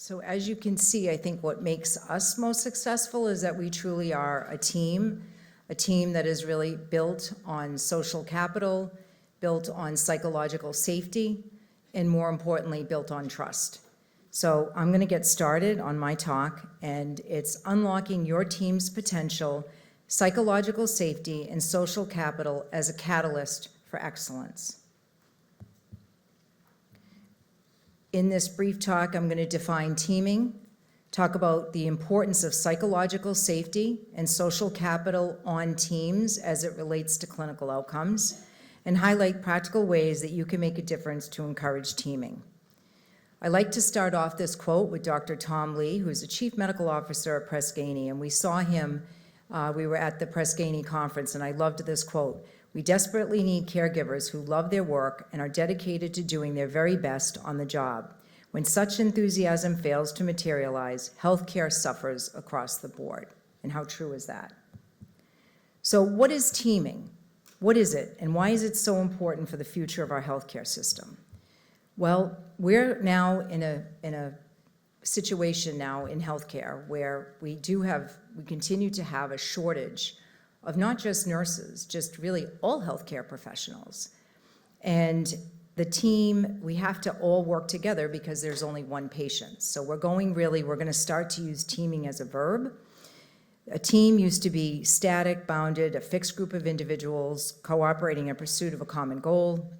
So as you can see, I think what makes us most successful is that we truly are a team that is really built on social capital, built on psychological safety, and more importantly, built on trust. So I'm going to get started on my talk, and it's unlocking your team's potential, psychological safety, and social capital as a catalyst for excellence. In this brief talk, I'm going to define teaming, talk about the importance of psychological safety and social capital on teams as it relates to clinical outcomes, and highlight practical ways that you can make a difference to encourage teaming. I like to start off this quote with Dr. Tom Lee, who's the Chief Medical Officer at Press Ganey, and we saw him, we were at the Press Ganey conference, and I loved this quote. "We desperately need caregivers who love their work and are dedicated to doing their very best on the job. When such enthusiasm fails to materialize, healthcare suffers across the board." And how true is that? So what is teaming? What is it, and why is it so important for the future of our healthcare system? Well, we're now in a situation now in healthcare where we continue to have a shortage of not just nurses, just really all healthcare professionals. And the team, we have to all work together because there's only one patient. So we're going to start to use teaming as a verb. A team used to be static, bounded, a fixed group of individuals cooperating in pursuit of a common goal.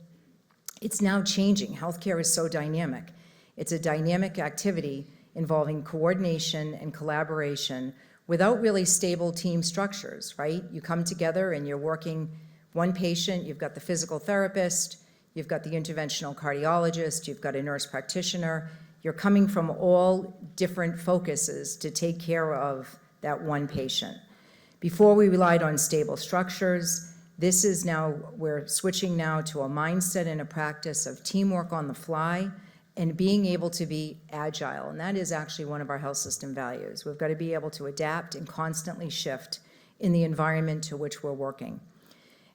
It's now changing. Healthcare is so dynamic. It's a dynamic activity involving coordination and collaboration without really stable team structures, right? You come together and you're working one patient, you've got the physical therapist, you've got the interventional cardiologist, you've got a nurse practitioner. You're coming from all different focuses to take care of that one patient. Before we relied on stable structures, we're switching now to a mindset and a practice of teamwork on the fly and being able to be agile. And that is actually one of our health system values. We've got to be able to adapt and constantly shift in the environment to which we're working.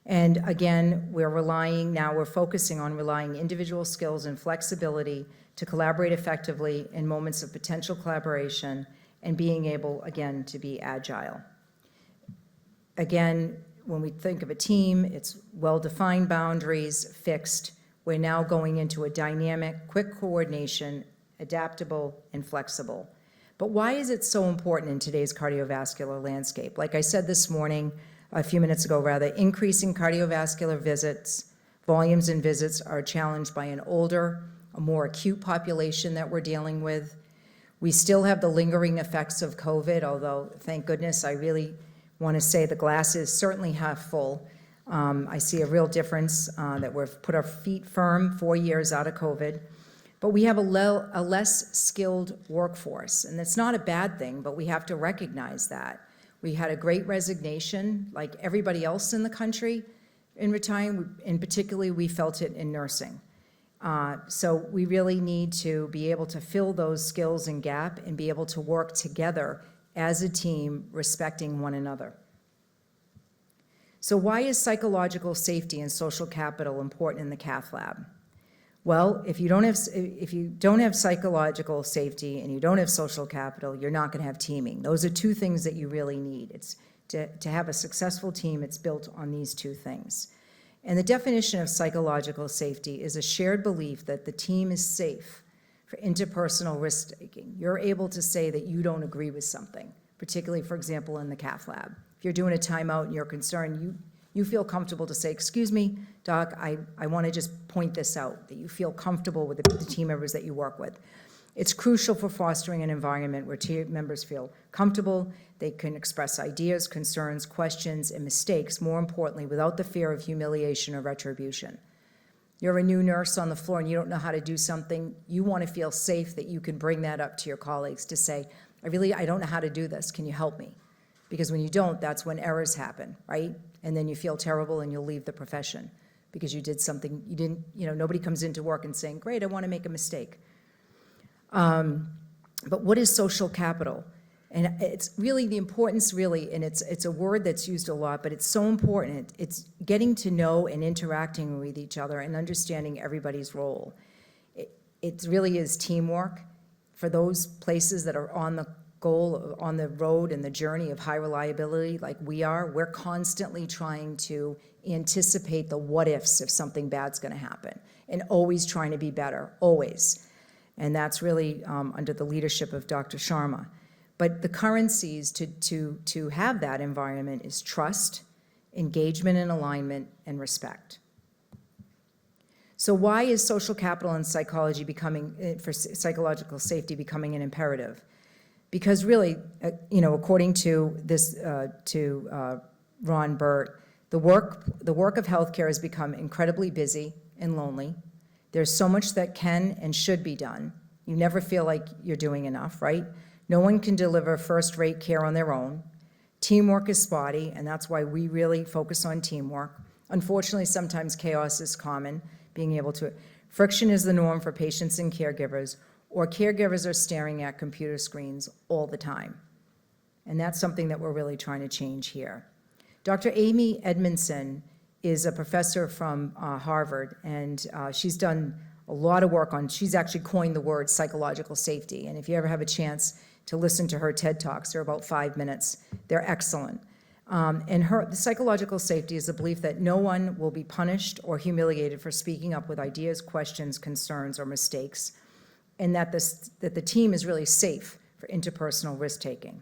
And again, we're focusing on relying individual skills and flexibility to collaborate effectively in moments of potential collaboration and being able, again, to be agile. Again, when we think of a team, it's well-defined boundaries, fixed. We're now going into a dynamic, quick coordination, adaptable, and flexible. But why is it so important in today's cardiovascular landscape? Like I said this morning, a few minutes ago rather, increasing cardiovascular visits, volumes and visits are challenged by an older, a more acute population that we're dealing with. We still have the lingering effects of COVID, although thank goodness I really want to say the glass is certainly half full. I see a real difference that we've put our feet firm 4 years out of COVID, but we have a less skilled workforce, and that's not a bad thing, but we have to recognize that. We had a great resignation, like everybody else in the country in retiring, and particularly we felt it in nursing. So we really need to be able to fill those skills and gap and be able to work together as a team, respecting one another. So why is psychological safety and social capital important in the cath lab? Well, if you don't have psychological safety and you don't have social capital, you're not going to have teaming. Those are two things that you really need. It's to have a successful team, it's built on these two things. And the definition of psychological safety is a shared belief that the team is safe for interpersonal risk-taking. You're able to say that you don't agree with something, particularly, for example, in the cath lab. If you're doing a timeout and you're concerned, you feel comfortable to say, "Excuse me, doc, I want to just point this out," that you feel comfortable with the team members that you work with. It's crucial for fostering an environment where team members feel comfortable, they can express ideas, concerns, questions, and mistakes, more importantly, without the fear of humiliation or retribution. You're a new nurse on the floor and you don't know how to do something, you want to feel safe that you can bring that up to your colleagues to say, I don't know how to do this, can you help me? Because when you don't, that's when errors happen, right? And then you feel terrible and you'll leave the profession because you did something you didn't, nobody comes into work and saying, "Great, I want to make a mistake." But what is social capital? And it's really the importance, and it's a word that's used a lot, but it's so important. It's getting to know and interacting with each other and understanding everybody's role. It really is teamwork, for those places that are on the goal, on the road and the journey of high reliability like we are, we're constantly trying to anticipate the what ifs if something bad's going to happen, and always trying to be better, always. And that's really under the leadership of Dr. Sharma. But the currencies to have that environment is trust, engagement and alignment, and respect. So why is social capital and psychology becoming, for psychological safety, becoming an imperative? Because really, according to this, Ron Burt, the work of healthcare has become incredibly busy and lonely. There's so much that can and should be done. You never feel like you're doing enough, right? No one can deliver first-rate care on their own. Teamwork is spotty, and that's why we really focus on teamwork. Unfortunately, sometimes chaos is common, friction is the norm for patients and caregivers, or caregivers are staring at computer screens all the time. And that's something that we're really trying to change here. Dr. Amy Edmondson is a professor from Harvard, and she's done a lot of work on, she's actually coined the word psychological safety. And if you ever have a chance to listen to her TED Talks, they're about 5 minutes. They're excellent. The psychological safety is the belief that no one will be punished or humiliated for speaking up with ideas, questions, concerns, or mistakes, and that the team is really safe for interpersonal risk-taking.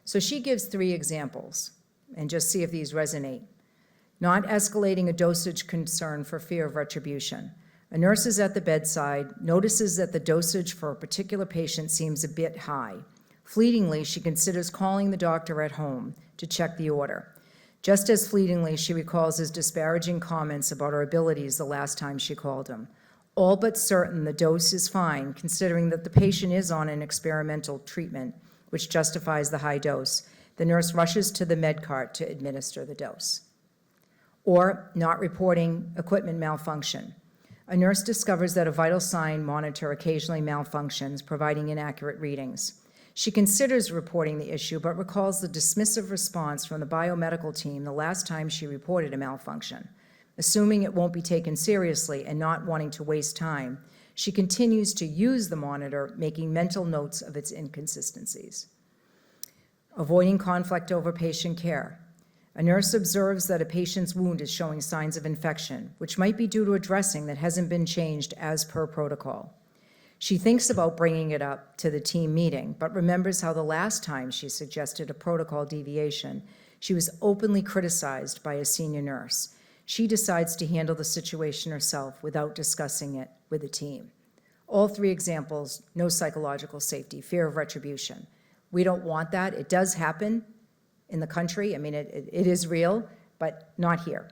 So she gives 3 examples, and just see if these resonate. Not escalating a dosage concern for fear of retribution. A nurse is at the bedside, notices that the dosage for a particular patient seems a bit high. Fleetingly, she considers calling the doctor at home to check the order. Just as fleetingly, she recalls his disparaging comments about her abilities the last time she called him. All but certain the dose is fine, considering that the patient is on an experimental treatment, which justifies the high dose. The nurse rushes to the med cart to administer the dose. Or not reporting equipment malfunction. A nurse discovers that a vital sign monitor occasionally malfunctions, providing inaccurate readings. She considers reporting the issue, but recalls the dismissive response from the biomedical team the last time she reported a malfunction. Assuming it won't be taken seriously and not wanting to waste time, she continues to use the monitor, making mental notes of its inconsistencies. Avoiding conflict over patient care. A nurse observes that a patient's wound is showing signs of infection, which might be due to a dressing that hasn't been changed as per protocol. She thinks about bringing it up to the team meeting, but remembers how the last time she suggested a protocol deviation, she was openly criticized by a senior nurse. She decides to handle the situation herself without discussing it with the team. All 3 examples, no psychological safety, fear of retribution. We don't want that. It does happen in the country. I mean, it is real, but not here.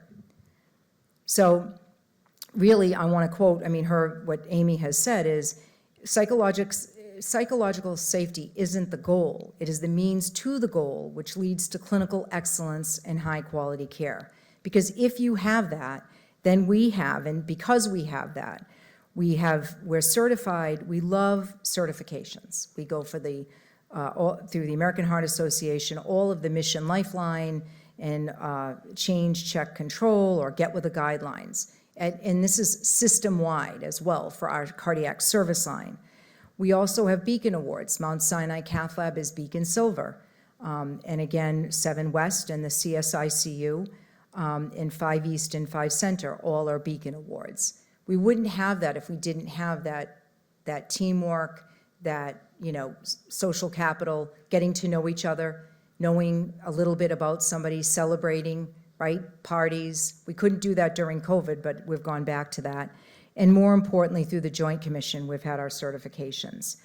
So really, I want to quote, what Amy has said is, psychological safety isn't the goal. It is the means to the goal, which leads to clinical excellence and high quality care. Because if you have that, then we have, and because we have that, we're certified. We love certifications. We go for through the American Heart Association, all of the Mission Lifeline and Change, Check, Control, or Get with the Guidelines. And this is system-wide as well for our cardiac service line. We also have Beacon Awards. Mount Sinai Cath Lab is Beacon Silver. And again, 7 West and the CSICU and 5 East and 5 Center, all are Beacon Awards. We wouldn't have that if we didn't have that teamwork, that social capital, getting to know each other, knowing a little bit about somebody, celebrating, right? Parties. We couldn't do that during COVID, but we've gone back to that. And more importantly, through the Joint Commission, we've had our certifications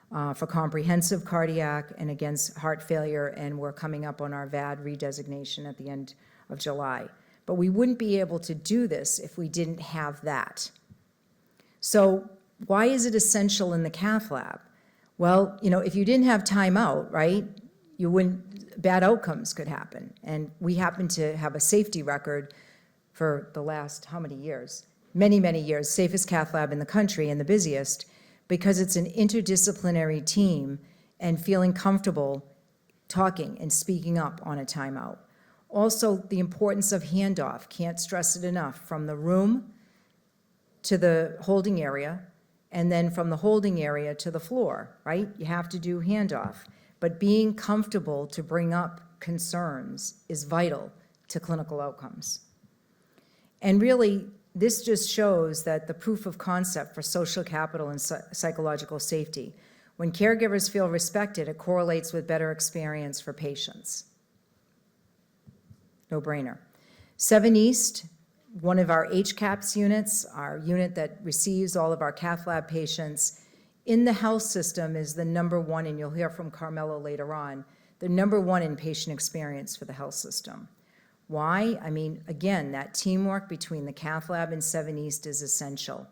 for comprehensive cardiac and against heart failure, and we're coming up on our VAD redesignation at the end of July. But we wouldn't be able to do this if we didn't have that. So why is it essential in the cath lab? Well, if you didn't have time out, right, bad outcomes could happen. And we happen to have a safety record for the last, how many years? Many, many years, safest cath lab in the country and the busiest, because it's an interdisciplinary team and feeling comfortable talking and speaking up on a timeout. Also, the importance of handoff, can't stress it enough, from the room to the holding area, and then from the holding area to the floor, right? You have to do handoff. But being comfortable to bring up concerns is vital to clinical outcomes. And really, this just shows that the proof of concept for social capital and psychological safety. When caregivers feel respected, it correlates with better experience for patients. No brainer. 7 East, one of our HCAPS units, our unit that receives all of our cath lab patients, in the health system is the #1, and you'll hear from Carmelo later on, the #1 in patient experience for the health system. Why? I mean, again, that teamwork between the cath lab and 7 East is essential.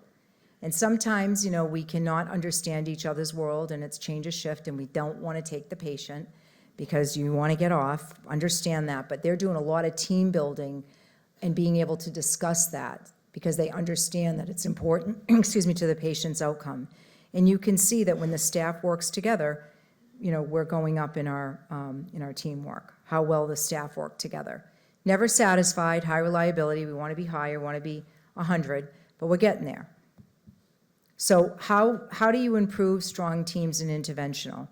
And sometimes, we cannot understand each other's world, and it's change a shift, and we don't want to take the patient because you want to get off, understand that, but they're doing a lot of team building and being able to discuss that because they understand that it's important, to the patient's outcome. And you can see that when the staff works together, we're going up in our teamwork, how well the staff work together. Never satisfied, high reliability, we want to be higher, want to be 100, but we're getting there. So how do you improve strong teams in interventional?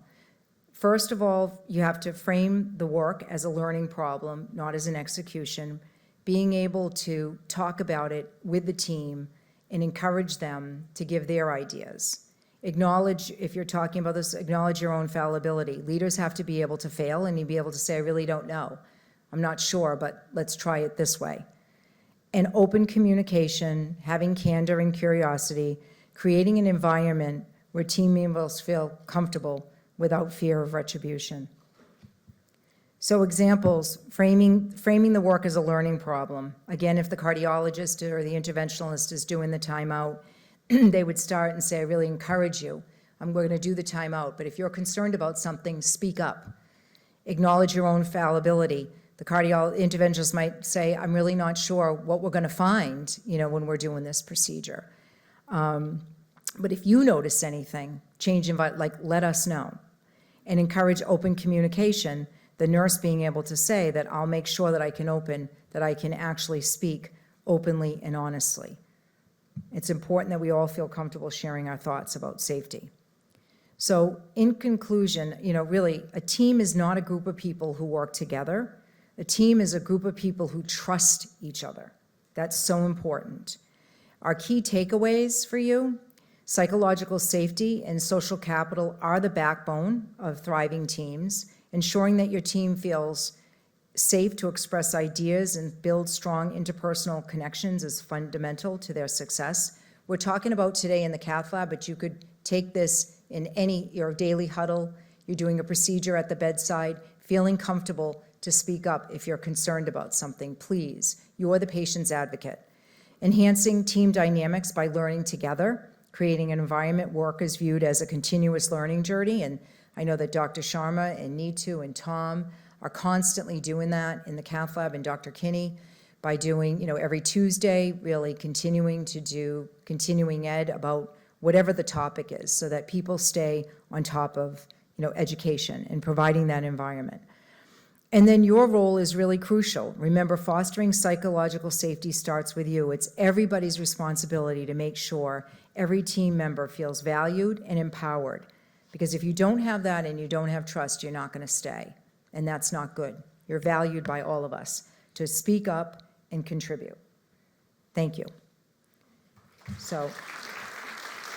First of all, you have to frame the work as a learning problem, not as an execution, being able to talk about it with the team and encourage them to give their ideas. Acknowledge, if you're talking about this, acknowledge your own fallibility. Leaders have to be able to fail and be able to say, I really don't know. I'm not sure, but let's try it this way. And open communication, having candor and curiosity, creating an environment where team members feel comfortable without fear of retribution. So examples, framing the work as a learning problem. Again, if the cardiologist or the interventionalist is doing the timeout, they would start and say, I really encourage you. We're going to do the timeout, but if you're concerned about something, speak up. Acknowledge your own fallibility. The interventionalist might say, I'm really not sure what we're going to find, when we're doing this procedure. But if you notice anything, let us know. And encourage open communication, the nurse being able to say that I'll make sure that I can actually speak openly and honestly. It's important that we all feel comfortable sharing our thoughts about safety. So in conclusion, really, a team is not a group of people who work together. A team is a group of people who trust each other. That's so important. Our key takeaways for you: psychological safety and social capital are the backbone of thriving teams. Ensuring that your team feels safe to express ideas and build strong interpersonal connections is fundamental to their success. We're talking about today in the cath lab, but you could take this in your daily huddle. You're doing a procedure at the bedside, feeling comfortable to speak up if you're concerned about something, please. You're the patient's advocate. Enhancing team dynamics by learning together, creating an environment work is viewed as a continuous learning journey, and I know that Dr. Sharma and Neetu and Tom are constantly doing that in the cath lab, and Dr. Kinney by doing, every Tuesday, really continuing to do continuing ed about whatever the topic is so that people stay on top of, education and providing that environment. And then your role is really crucial. Remember, fostering psychological safety starts with you. It's everybody's responsibility to make sure every team member feels valued and empowered. Because if you don't have that and you don't have trust, you're not going to stay. And that's not good. You're valued by all of us to speak up and contribute. Thank you. So.